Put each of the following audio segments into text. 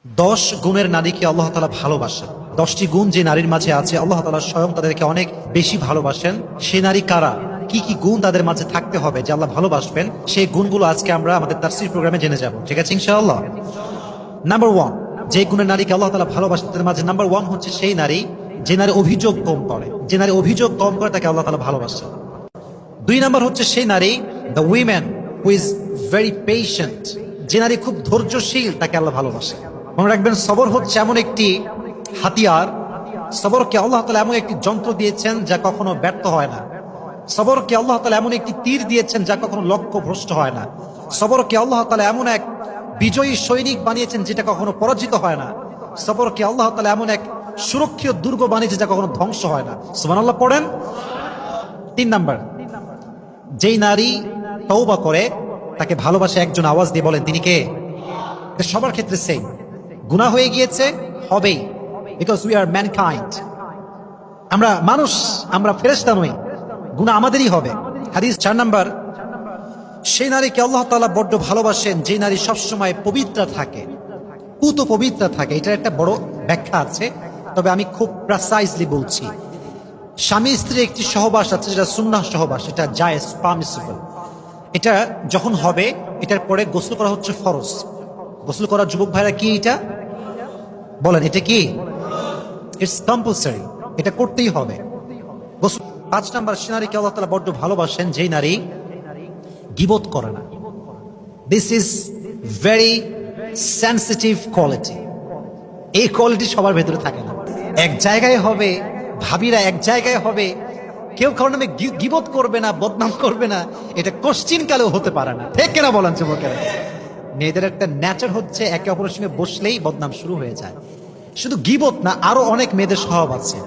10 গুণের নারীকে আল্লাহ তাআলা ভালোবাসেন। 10টি গুণ যে নারীর মাঝে আছে আল্লাহ তাআলা স্বয়ং তাদেরকে অনেক বেশি ভালোবাসেন। সে নারী কারা, কি কি গুণ তাদের মাঝে থাকতে হবে যে আল্লাহ ভালোবাসবেন, সেই গুণগুলো আজকে আমরা আমাদের তাফসীর প্রোগ্রামে জেনে যাব। ঠিক আছে ইনশাআল্লাহ। নাম্বার 1, যে গুণের নারীকে আল্লাহ তাআলা ভালোবাসেন তাদের মাঝে নাম্বার 1 হচ্ছে সেই নারী যে নারী অভিযোগ কম করে। যে নারী অভিযোগ কম করে তাকে আল্লাহ তাআলা ভালোবাসেন। 2 নাম্বার হচ্ছে সেই নারী the women who is very patient. যে নারী খুব ধৈর্যশীল তাকে আল্লাহ ভালোবাসে। মনে রাখবেন, সবর হচ্ছে এমন একটি হাতিয়ার, সবরকে আল্লাহ তাআলা এমন একটি যন্ত্র দিয়েছেন যা কখনো ব্যর্থ হয় না। সবরকে আল্লাহ তাআলা এমন একটি তীর দিয়েছেন যা কখনো লক্ষ্য ভ্রষ্ট হয় না। সবরকে আল্লাহ তাআলা এমন এক বিজয়ী সৈনিক বানিয়েছেন যেটা কখনো পরাজিত হয় না। সবরকে আল্লাহ তাআলা এমন এক সুরক্ষিত দুর্গ বানিয়েছে যা কখনো ধ্বংস হয় না। সুবহানাল্লাহ পড়েন। 3 নাম্বার, যেই নারী তওবা করে তাকে ভালোবাসে একজন, আওয়াজ দিয়ে বলেন তিনি কে? এটা সবার ক্ষেত্রে সেম। গুনাহ হয়ে গিয়েছে, হবেই, বিকজ উই আর ম্যানকাইন্ড। আমরা মানুষ, আমরা ফেরেশতা নই, গুনাহ আমাদেরই হবে। হাদিস 4 নাম্বার, সেই নারীকে আল্লাহ তাআলা বড্ড ভালোবাসেন যে নারী সবসময় পবিত্র থাকে, পুত পবিত্র থাকে। এটার একটা বড় ব্যাখ্যা আছে, তবে আমি খুব প্রিসাইজলি বলছি। স্বামী স্ত্রীর একটি সহবাস আছে যেটা সুন্নাহ সহবাস, এটা জায়েজ, পারমিসিবল। এটা যখন হবে এটার পরে গোসল করা হচ্ছে ফরজ। গোসল করা যুবক ভাইরা কি এটা বলেন, এটা কি? ইটস কম্পালসারি, এটা করতেই হবে গোসল। 5 নাম্বার, সে নারীকে আল্লাহ তাআলা বড্ড ভালোবাসেন যেই নারী গীবত করে না। This is very sensitive quality. এই কোয়ালিটি সবার ভেতরে থাকে না। এক জায়গায় হবে, ভাবিরা এক জায়গায় হবে, কেউ কারো নামে গীবত করবে না, বদনাম করবে না, এটা কোশ্চিন কালেও হতে পারে না। ঠিক কিনা বলেন যুবকেরা? মেয়েদের একটা নেচার হচ্ছে একে অপরের সঙ্গে বসলেই বদনাম শুরু হয়ে যায়। শুধু গীবত না, আরো অনেক মেয়েদের স্বভাব আছে।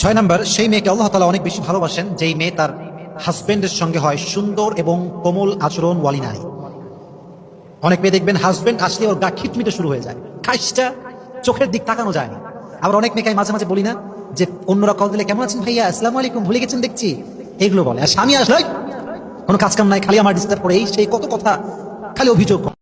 6 নাম্বার, সেই মেয়েকে আল্লাহ তাআলা অনেক বেশি ভালোবাসেন যেই মেয়ে তার হাজবেন্ডের সঙ্গে হয় সুন্দর এবং কোমল আচরণ ওয়ালি নারী। অনেক মেয়ে দেখবেন হাজবেন্ড আসলে ওর গা খিটমিটে শুরু হয়ে যায়, খাইসটা, চোখের দিক তাকানো যায় না। আবার অনেক মেয়েকে মাঝে মাঝে বলি না যে অন্যরা কল দিলে কেমন আছেন ভাইয়া, আসসালামু আলাইকুম, ভুলে গেছেন দেখছি, এগুলো বলে। আর স্বামী আসলে কোনো কাজ কাম নাই, খালি আমার ডিস্টার্ব করে, এই সেই কত কথা, খালি অভিযোগ।